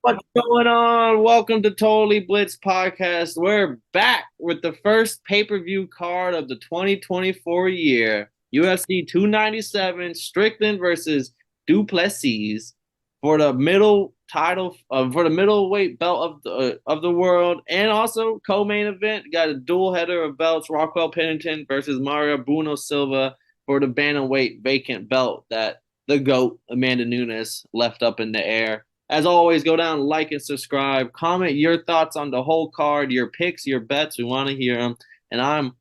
What's going on? Welcome to Totally Blitz Podcast. We're back with the first pay-per-view card of the 2024 year. UFC 297, Strickland versus Du Plessis for the middle title for the middleweight belt of the world, and also co-main event got a dual header of belts: Rockwell Pennington versus Mario Bueno Silva for the bantamweight vacant belt that the GOAT Amanda Nunes left up in the air. As always, go down, like, and subscribe. Comment your thoughts on the whole card, your picks, your bets. We want to hear them. And I'm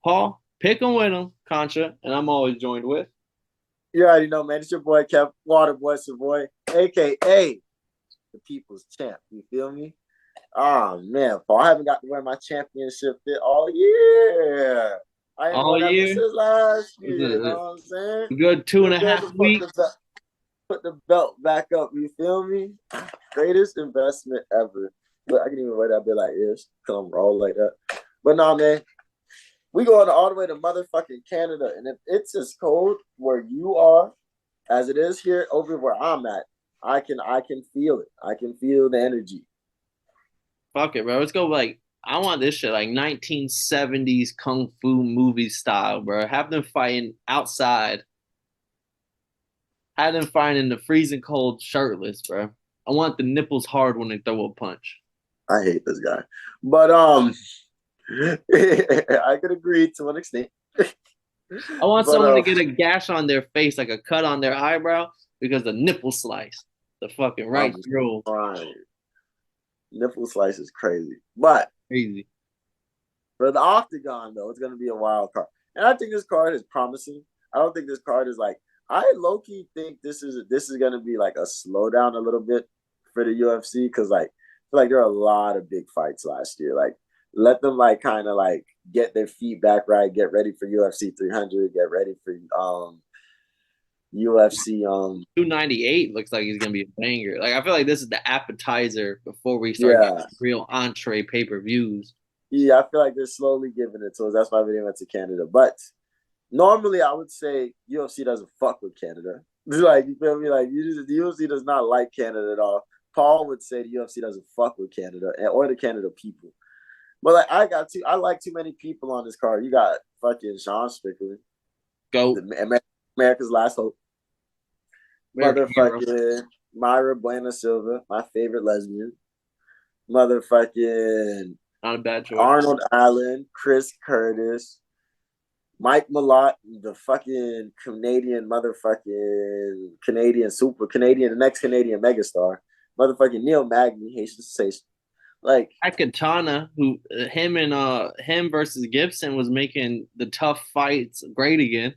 Paul, pick 'em with 'em, Contra, and I'm always joined with. You already know, man. It's your boy, Kev Waterboy, Savoy, a.k.a. the People's Champ. You feel me? Oh, man, Paul, I haven't got to wear my championship fit all year. I ain't All worn that year. since last year. You know what I'm saying? Good 2.5 weeks. Put the belt back up. You feel me? Greatest investment ever. But I can even wear that bit like this. Come roll like that. But no, man. We going all the way to motherfucking Canada. And if it's as cold where you are as it is here over where I'm at, I can feel it. I can feel the energy. Fuck it, bro. Let's go I want this shit like 1970s kung fu movie style, bro. Have them fighting outside. Have them fighting in the freezing cold shirtless, bro. I want the nipples hard when they throw a punch. I hate this guy. But I could agree to an extent. I want someone to get a gash on their face, like a cut on their eyebrow, because the nipple slice, the fucking right through. Nipple slice is crazy, but crazy. For the octagon though, it's gonna be a wild card, and I think this card is promising. I don't think this card is like. I low key think this is gonna be like a slowdown a little bit for the UFC because like I feel like there are a lot of big fights last year. Like let them like kind of like get their feet back right, get ready for UFC 300, get ready for UFC 298 looks like he's gonna be a banger. Like I feel like this is the appetizer before we start getting real entree pay-per-views. Yeah, I feel like they're slowly giving it to us. That's why we went to Canada. But normally I would say UFC doesn't fuck with Canada. Like you feel me? Like the UFC does not like Canada at all. Paul would say the UFC doesn't fuck with Canada or the Canada people. But like I like too many people on this card. You got fucking Sean Strickland. Go. America's Last Hope. Motherfucking Myra Bueno Silva, my favorite lesbian. Motherfucking not a bad choice. Arnold Allen, Chris Curtis, Mike Malott, the fucking Canadian motherfucking the next Canadian megastar. Motherfucking Neil Magny, Haitian sensation. Like Katana, who him versus Gibson was making the tough fights great again.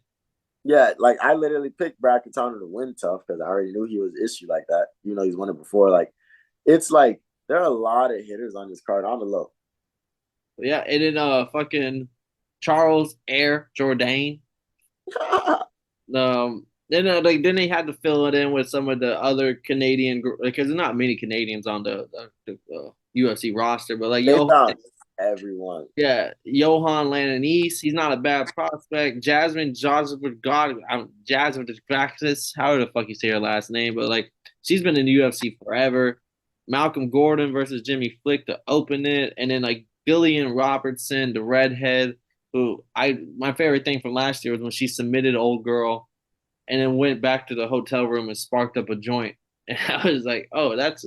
Yeah, like I literally picked Brad Katana to win tough because I already knew he was issue like that. You know, he's won it before. Like, it's like there are a lot of hitters on this card on the low. Yeah, and then fucking Charles Air Jourdain. Then they had to fill it in with some of the other Canadian because there's not many Canadians on the UFC roster, but like everyone. Yeah, Johan Lananese, he's not a bad prospect. Jasmine Dricus, how the fuck you say her last name, but like she's been in the UFC forever. Malcolm Gordon versus Jimmy Flick to open it, and then like Gillian Robertson, the redhead, who my favorite thing from last year was when she submitted Old Girl and then went back to the hotel room and sparked up a joint. And I was like, oh, that's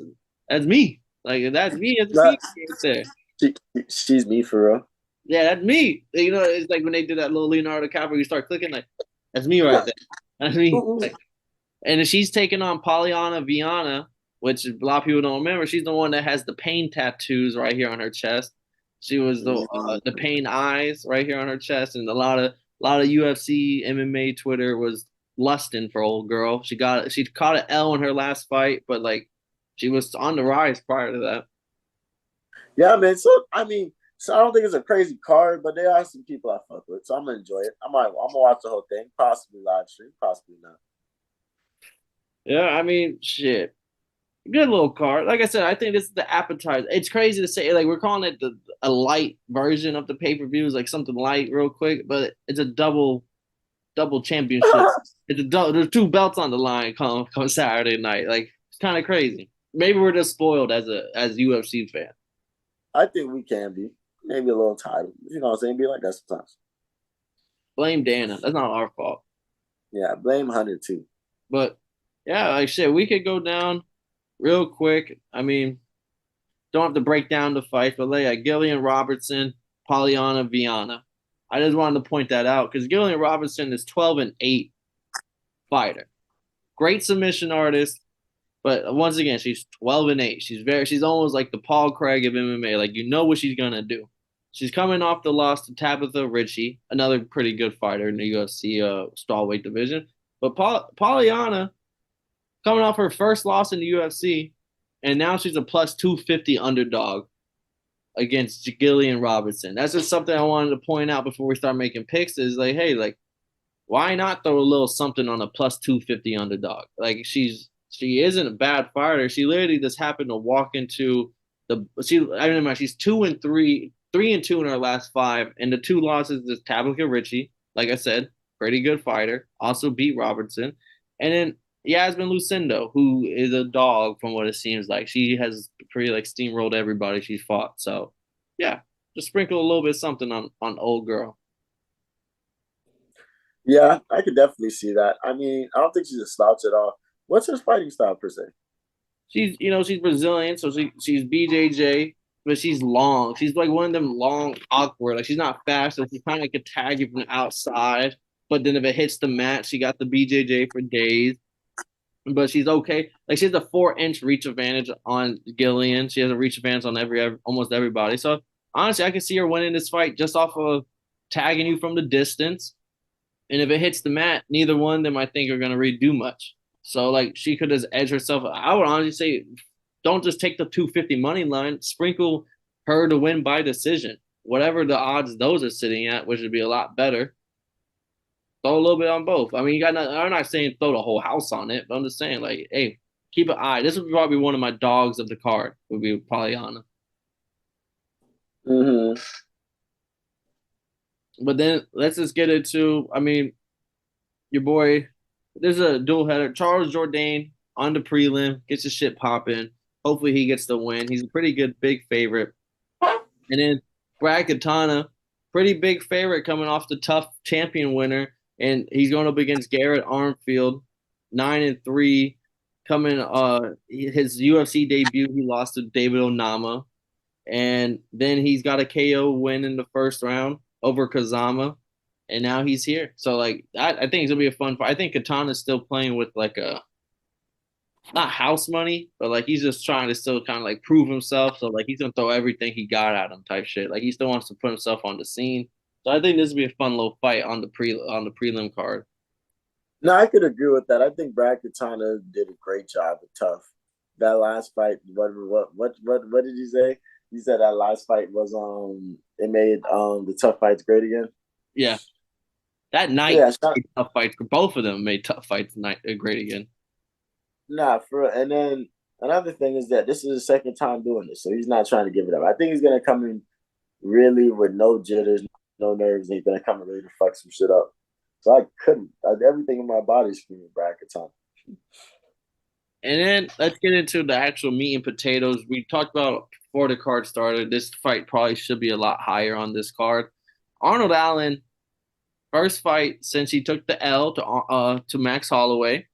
me. Like that's me as a there. She's me for real. Yeah, that's me. You know, it's like when they did that little Leonardo DiCaprio, you start clicking like, that's me right there. That's me. Like, and she's taking on Polyana Viana, which a lot of people don't remember. She's the one that has the pain tattoos right here on her chest. She was the pain eyes right here on her chest, and a lot of UFC MMA Twitter was lusting for Old Girl. She caught an L in her last fight, but like she was on the rise prior to that. Yeah, man. So I don't think it's a crazy card, but there are some people I fuck with, so I'm gonna enjoy it. I'm gonna watch the whole thing, possibly live stream, possibly not. Yeah, I mean, shit. Good little card. Like I said, I think this is the appetizer. It's crazy to say, like we're calling it a light version of the pay-per-views, like something light, real quick, but it's a double championship. There's 2 belts on the line come Saturday night. Like it's kind of crazy. maybe we're just spoiled as UFC fan. I think we can be. Maybe a little tired. You know what I'm saying? Be like that sometimes. Blame Dana. That's not our fault. Yeah, blame Hunter too. But yeah, like shit, we could go down real quick. I mean, don't have to break down the fight, but like Gillian Robertson, Polyana Viana. I just wanted to point that out because Gillian Robertson is 12-8 fighter. Great submission artist, but once again, she's 12-8. She's almost like the Paul Craig of MMA. Like you know what she's gonna do. She's coming off the loss to Tabitha Ritchie, another pretty good fighter in the UFC strawweight division. But Polyana coming off her first loss in the UFC, and now she's a plus 250 underdog against Gillian Robertson. That's just something I wanted to point out before we start making picks. Is like, hey, like, why not throw a little something on a plus 250 underdog? Like, she isn't a bad fighter. She literally just happened to walk into she's 2-3, 3-2 in her last five, and the two losses is Tabitha Ritchie, like I said, pretty good fighter, also beat Robertson, and then Yasmin Lucindo, who is a dog from what it seems like. She has pretty like steamrolled everybody she's fought. So yeah, just sprinkle a little bit of something on old girl. Yeah, I could definitely see that. I mean, I don't think she's a slouch at all. What's her fighting style per se? She's Brazilian, so she's BJJ, but she's long. She's like one of them long, awkward. Like she's not fast, so she kind of could tag you from the outside. But then if it hits the mat, she got the BJJ for days. But she's okay. Like she has a 4-inch reach advantage on Gillian. She has a reach advantage on almost everybody. So honestly, I can see her winning this fight just off of tagging you from the distance. And if it hits the mat, neither one of them I think are gonna really do much. So like she could just edge herself. I would honestly say, don't just take the 250 money line. Sprinkle her to win by decision. Whatever the odds those are sitting at, which would be a lot better. Throw a little bit on both. I mean, you got. I'm not saying throw the whole house on it, but I'm just saying, like, hey, keep an eye. This would probably be one of my dogs of the card. Would be Pollyanna. Mm-hmm. But then let's just get into. I mean, your boy. There's a dual header. Charles Jourdain on the prelim gets his shit popping. Hopefully, he gets the win. He's a pretty good big favorite. And then Brad Katana, pretty big favorite coming off the tough champion winner, and he's going up against Garrett Armfield, 9-3, coming his UFC debut. He lost to David Onama, and then he's got a KO win in the first round over Kazama, and now he's here. So like I think it's gonna be a fun fight. I think Katana's still playing with like a not house money, but like he's just trying to still kind of like prove himself. So like he's gonna throw everything he got at him type shit. Like he still wants to put himself on the scene. So I think this would be a fun little fight on the prelim card. No, I could agree with that. I think Brad Katana did a great job with Tough. That last fight, what did you say? You said that last fight was it made the tough fights great again. Yeah, that night Yeah, tough fights. Both of them made tough fights night great again. nah, and then another thing is that this is his second time doing this, so he's not trying to give it up. I think he's gonna come in really with no jitters, no nerves, and he's gonna come in ready to fuck some shit up. So I couldn't. Everything in my body screaming Brad Katana. And then let's get into the actual meat and potatoes. We talked about before the card started. This fight probably should be a lot higher on this card. Arnold Allen, first fight since he took the L to Max Holloway,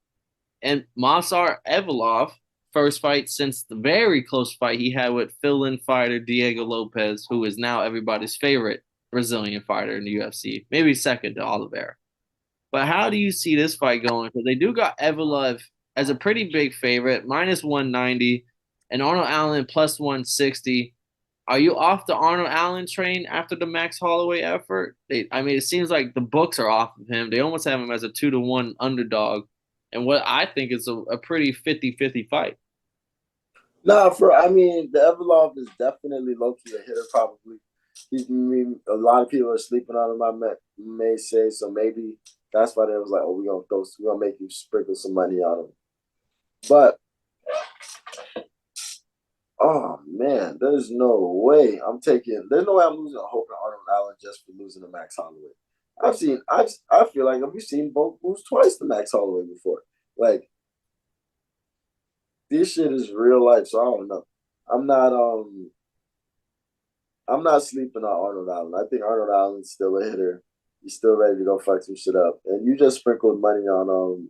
and Masar Evloev, first fight since the very close fight he had with fill-in fighter Diego Lopez, who is now everybody's favorite Brazilian fighter in the UFC, maybe second to Oliveira. But how do you see this fight going? Because they do got Evloev as a pretty big favorite, minus 190, and Arnold Allen plus 160. Are you off the Arnold Allen train after the Max Holloway effort? I mean, it seems like the books are off of him. They almost have him as a 2-1 underdog, and what I think is a pretty 50-50 fight. Nah, I mean, the Evloev is definitely low key a hitter. Probably, a lot of people are sleeping on him. I may say so. Maybe that's why they was like, "Oh, we're gonna make you sprinkle some money on him." But oh man, there's no way There's no way I'm losing a hope in Arnold Allen just for losing to Max Holloway. I feel like we've seen both lose twice to Max Holloway before. Like this shit is real life, so I don't know. I'm not um I'm not sleeping on Arnold Allen. I think Arnold Allen's still a hitter. He's still ready to go fuck some shit up. And you just sprinkled money on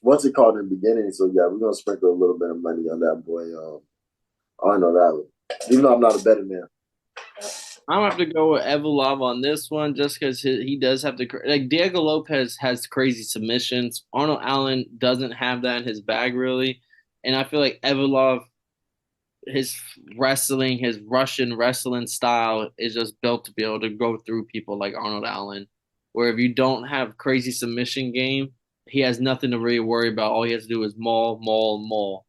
what's it called in the beginning? So yeah, we're gonna sprinkle a little bit of money on that boy, Arnold Allen. Even though I'm not a betting man. I'm gonna have to go with Evolov on this one just because he does have like Diego Lopez has crazy submissions. Arnold Allen doesn't have that in his bag really, and I feel like Evolov, his wrestling, his Russian wrestling style is just built to be able to go through people like Arnold Allen. Where if you don't have crazy submission game, he has nothing to really worry about. All he has to do is maul, maul, maul,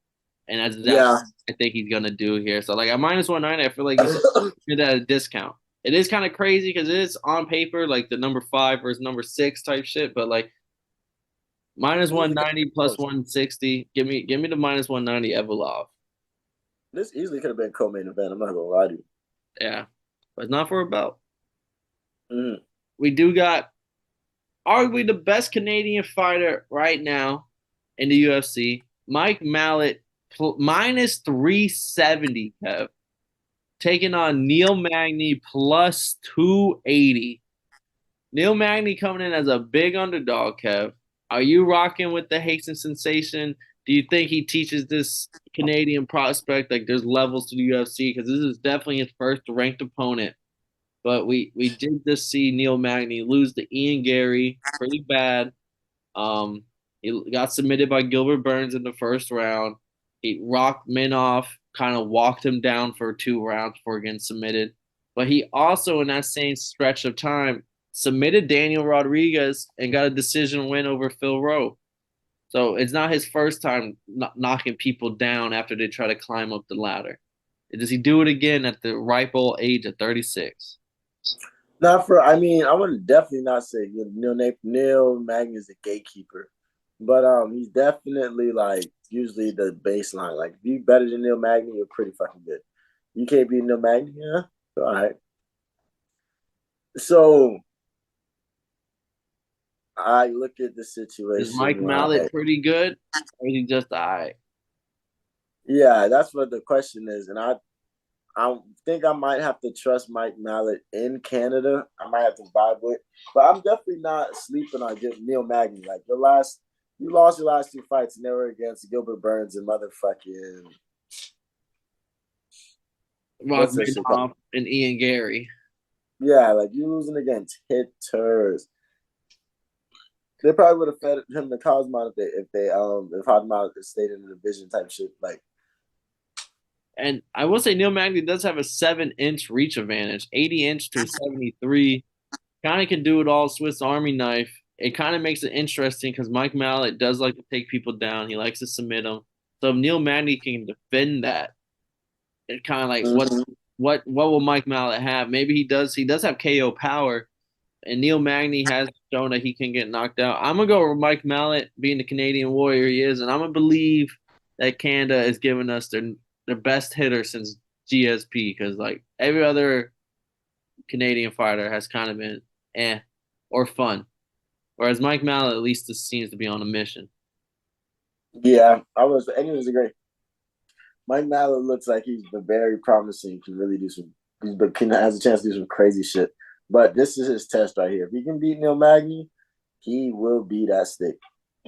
and that's exactly Yeah. what I think he's gonna do here. So like at minus 190, I feel like he's at a discount. It is kind of crazy because it is on paper like the number 5 versus number 6 type shit, but like minus 190 plus 160. Give me the minus 190 Evolov. This easily could have been co-main event. I'm not gonna lie to you. Yeah, but it's not for a belt. Mm. We do got arguably the best Canadian fighter right now in the UFC, Mike Mallet, minus 370, Kev, taking on Neil Magny plus 280. Neil Magny coming in as a big underdog, Kev. Are you rocking with the Hasten sensation? Do you think he teaches this Canadian prospect like there's levels to the UFC? Because this is definitely his first ranked opponent. But we did just see Neil Magny lose to Ian Gary pretty bad. He got submitted by Gilbert Burns in the first round. He rocked Minoff, kind of walked him down for 2 rounds before getting submitted. But he also, in that same stretch of time, submitted Daniel Rodriguez and got a decision win over Phil Rowe. So it's not his first time knocking people down after they try to climb up the ladder. Does he do it again at the ripe old age of 36? Not for. I mean, I would definitely not say Neil Magny is a gatekeeper, but he's definitely like usually the baseline. Like, if you better than Neil Magny, you're pretty fucking good. You can't beat Neil Magny, yeah. All right. So I look at the Is Mike situation Mallet like, pretty good, or is he just all right? yeah, that's what the question is, and I think I might have to trust Mike Mallet in Canada. I might have to vibe with, but I'm definitely not sleeping on Neil Magny. Like, you lost your last 2 fights, and they were against Gilbert Burns and motherfucking Rock what's that shit called? Minoff and Ian Gary. Yeah, like, you losing against hitters. They probably would have fed him the Cosmon if Hodmont stayed in the division type shit. Like, And I will say Neil Magny does have a 7-inch reach advantage, 80-inch to 73. Kind of can do it all, Swiss Army knife. It kind of makes it interesting because Mike Mallet does like to take people down. He likes to submit them. So if Neil Magny can defend that, it kind of like what will Mike Mallet have? Maybe he does have KO power, and Neil Magny has shown that he can get knocked out. I'm gonna go with Mike Mallet being the Canadian warrior he is, and I'm gonna believe that Canada is giving us their best hitter since GSP because like every other Canadian fighter has kind of been or fun, whereas Mike Mallet at least seems to be on a mission. yeah, and he was a great. Mike Mallet looks like he's very promising. Can really do some. Has a chance to do some crazy shit. But this is his test right here. If he can beat Neil Magny, he will be that stick.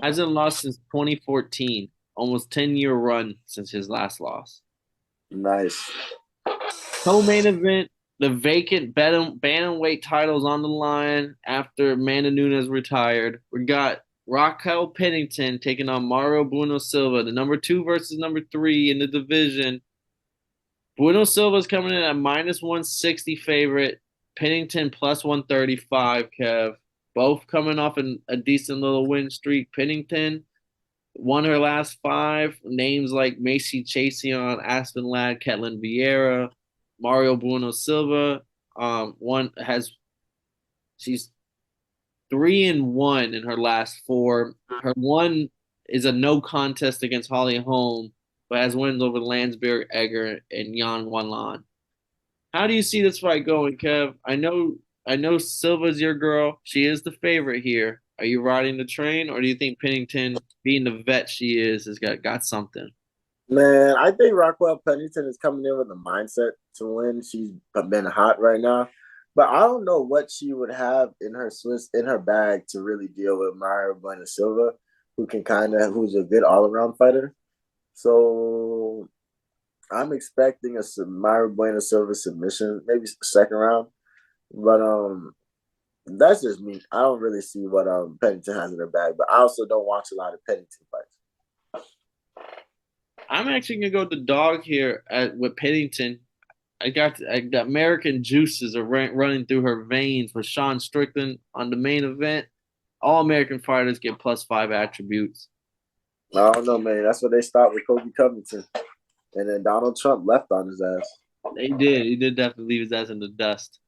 Hasn't lost since 2014, almost 10-year run since his last loss. Nice. Co-main event, the vacant bantamweight titles on the line after Amanda Nunes retired. We got Raquel Pennington taking on Mario Bueno Silva, the number 2 versus number 3 in the division. Bueno Silva's coming in at minus 160 favorite. Pennington plus 135, Kev. Both coming off a decent little win streak. Pennington won her last 5. Names like Macy Chaseon, Aspen Ladd, Ketlin Vieira, Mario Bueno Silva. She's 3-1 in her last 4. Her one is a no contest against Holly Holm, but has wins over Landsberg, Egger, and Yan Wanlan. How do you see this fight going, Kev? I know Silva's your girl. She is the favorite here. Are you riding the train, or do you think Pennington, being the vet she is, has got something? Man, I think Rockwell Pennington is coming in with a mindset to win. She's been hot right now, but I don't know what she would have in her bag to really deal with Myra Bueno Silva, who's a good all around fighter. So I'm expecting a Myra Bueno Silva submission, maybe second round. But that's just me. I don't really see what Pennington has in her bag, but I also don't watch a lot of Pennington fights. I'm actually gonna go with the dog here with Pennington. I got American juices are running through her veins with Sean Strickland on the main event. All American fighters get +5 attributes. I don't know, man. That's what they start with Kobe Covington, and then Donald Trump left on his ass. They did. He did definitely leave his ass in the dust.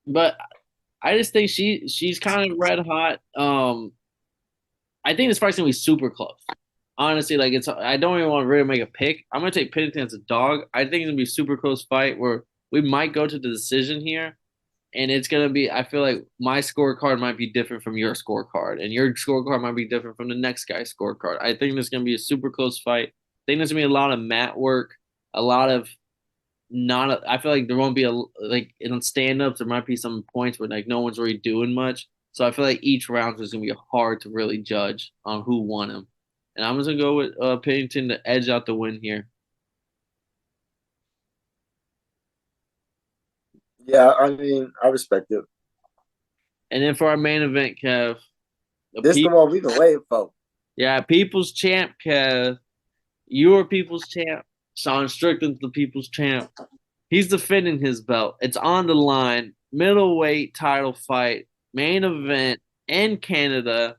But I just think she's kind of red hot. I think this fight's gonna be super close. Honestly, like I don't even want to really make a pick. I'm gonna take Pennington as a dog. I think it's gonna be a super close fight where we might go to the decision here. And it's gonna be, I feel like my scorecard might be different from your scorecard, and your scorecard might be different from the next guy's scorecard. I think there's gonna be a super close fight. I think there's gonna be a lot of mat work, a lot of not. I feel like there won't be a like in stand ups. There might be some points where like no one's really doing much. So I feel like each round is gonna be hard to really judge on who won him. And I'm just gonna go with Pennington to edge out the win here. Yeah, I mean, I respect it. And then for our main event, Kev, the This the one we've been waiting for. yeah, People's Champ, Kev. Your People's Champ. Sean Strickland's the People's Champ. He's defending his belt. It's on the line. Middleweight title fight. Main event in Canada.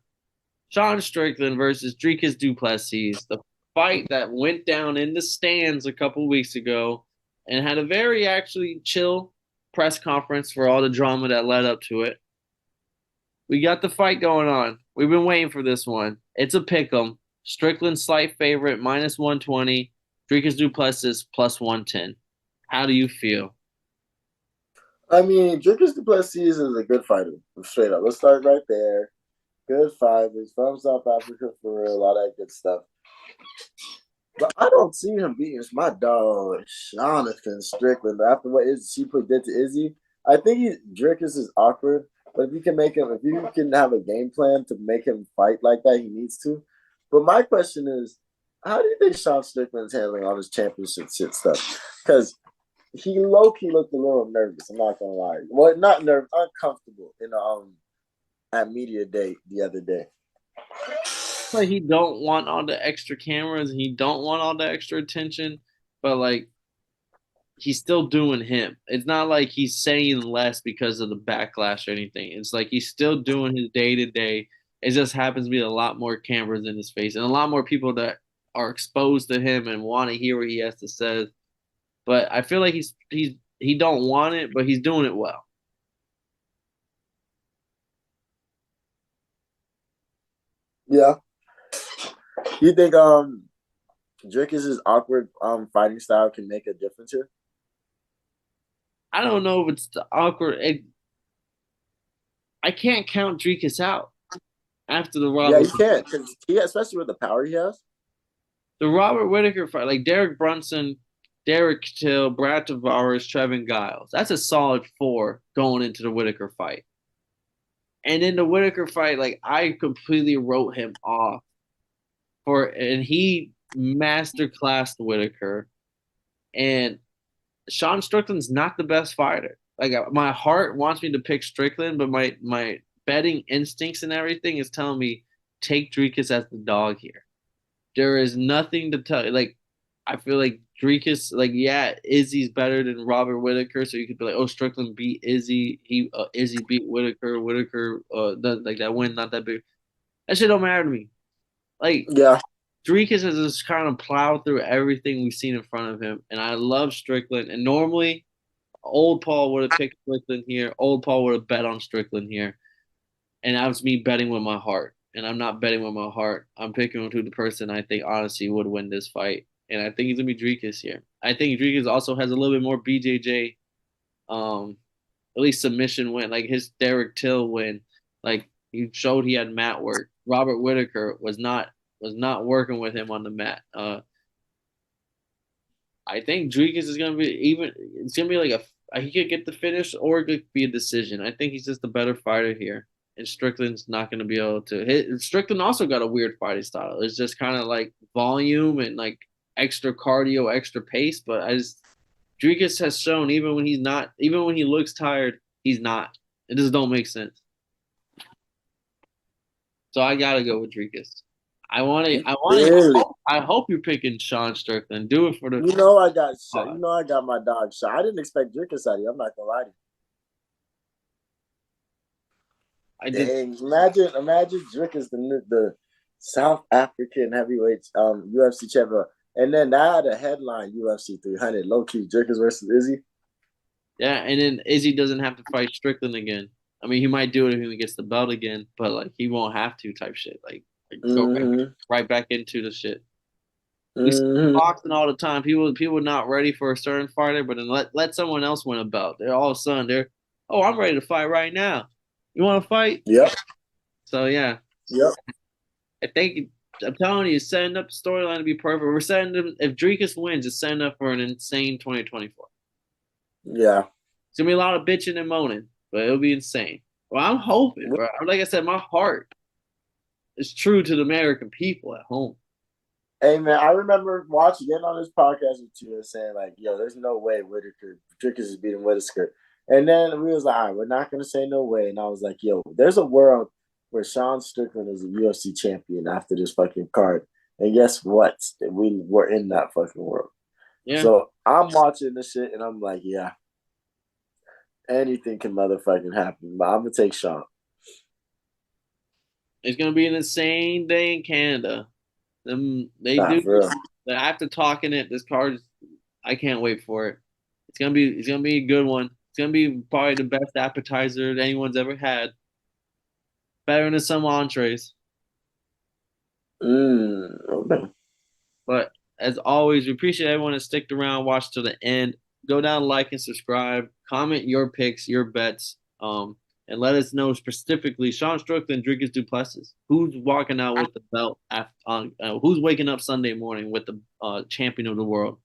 Sean Strickland versus Dricus Du Plessis. The fight that went down in the stands a couple weeks ago and had a very actually chill press conference for all the drama that led up to it. We got the fight going on. We've been waiting for this one. It's a pick 'em. Strickland slight favorite, -120. Dricus Du Plessis +110. How do you feel? I mean, Dricus Du Plessis is a good fighter. Straight up. Let's start right there. Good fighters from South Africa for real, all that good stuff. But I don't see him beating my dog, Jonathan Strickland. After what she did to Izzy, I think Dricus is awkward. But if you can have a game plan to make him fight like that, he needs to. But my question is, how do you think Sean Strickland's handling all this championship shit stuff? Because he low key looked a little nervous. I'm not gonna lie. Well, not nervous, uncomfortable at media day the other day. Like he don't want all the extra cameras and he don't want all the extra attention, but like he's still doing him. It's not like he's saying less because of the backlash or anything. It's like he's still doing his day to day. It just happens to be a lot more cameras in his face and a lot more people that are exposed to him and want to hear what he has to say. But I feel like he don't want it, but he's doing it well. Yeah. You think Dricus' awkward fighting style can make a difference here? I don't know if it's the awkward. I can't count Dricus out after the Yeah, Robert. you can't, because especially with the power he has. The Robert Whitaker fight, like Derek Brunson, Derek Till, Brad Tavares, Trevin Giles. That's a solid 4 going into the Whitaker fight. And in the Whitaker fight, like I completely wrote him off and he masterclassed Whitaker. And Sean Strickland's not the best fighter. Like my heart wants me to pick Strickland, but my betting instincts and everything is telling me take Dricus as the dog here. There is nothing to tell. Like I feel like Dricus, like yeah, Izzy's better than Robert Whitaker, so you could be like, oh, Strickland beat Izzy. Izzy beat Whitaker. Whitaker, like that win not that big. That shit don't matter to me. Like Yeah. Dricus has just kind of plowed through everything we've seen in front of him, and I love Strickland. And normally, old Paul would have picked Strickland here. Old Paul would have bet on Strickland here, and that was me betting with my heart. And I'm not betting with my heart. I'm picking with who the person I think honestly would win this fight, and I think he's gonna be Dricus here. I think Dricus also has a little bit more BJJ, at least submission win, like his Derek Till win. Like He showed he had mat work. Robert Whitaker was not working with him on the mat. I think Dricus is gonna be even. It's gonna be like a he could get the finish or it could be a decision. I think he's just a better fighter here, and Strickland's not gonna be able to hit. Strickland also got a weird fighting style. It's just kind of like volume and like extra cardio, extra pace. But Dricus has shown even when he looks tired, he's not. It just don't make sense. So I gotta go with Dricus. Really? I hope you're picking Sean Strickland. Do it for the. You know I got shot. Uh, You know I got my dog shot. I didn't expect Dricus out of you. I'm not gonna lie to I you. did. Dang, imagine Dricus the South African heavyweight UFC champion, and then that had a headline UFC 300 low key Dricus versus Izzy. Yeah, and then Izzy doesn't have to fight Strickland again. I mean, he might do it if he gets the belt again, but like he won't have to type shit. Like go Mm-hmm. right back into the shit. We see Mm-hmm. boxing all the time. People not ready for a certain fighter, but then let someone else win a belt. They're all of a sudden oh, I'm ready to fight right now. You want to fight? Yep. So yeah, Yep. I think I'm telling you, setting up the storyline to be perfect. We're setting them if Dricus wins, it's setting up for an insane 2024. Yeah. It's gonna be a lot of bitching and moaning, but it'll be insane. Well, I'm hoping, bro. Like I said, my heart is true to the American people at home. Hey man, I remember getting on this podcast with you and saying like, "Yo, there's no way Dricus is beating Whitaker." And then we was like, "All right, we're not gonna say no way." And I was like, "Yo, there's a world where Sean Strickland is a UFC champion after this fucking card." And guess what? We were in that fucking world. Yeah, So I'm watching this shit and I'm like, "Yeah, anything can motherfucking happen." But I'm gonna take Sean. it's gonna be an insane day in Canada. They Nah, do for real. after talking it. This card, I can't wait for it. It's gonna be a good one. It's gonna be probably the best appetizer that anyone's ever had. Better than some entrees. Okay. But as always, we appreciate everyone that sticked around, watched to the end. Go down, like and subscribe. Comment your picks, your bets, and let us know specifically Sean Strickland, Dricus Du Plessis. Who's walking out with the belt who's waking up Sunday morning with the champion of the world?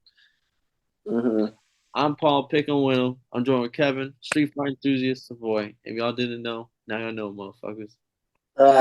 Mm-hmm. I'm Paul Pickle. I'm joined with Kevin, Street Fight Enthusiast Savoy. If y'all didn't know, now y'all know, motherfuckers.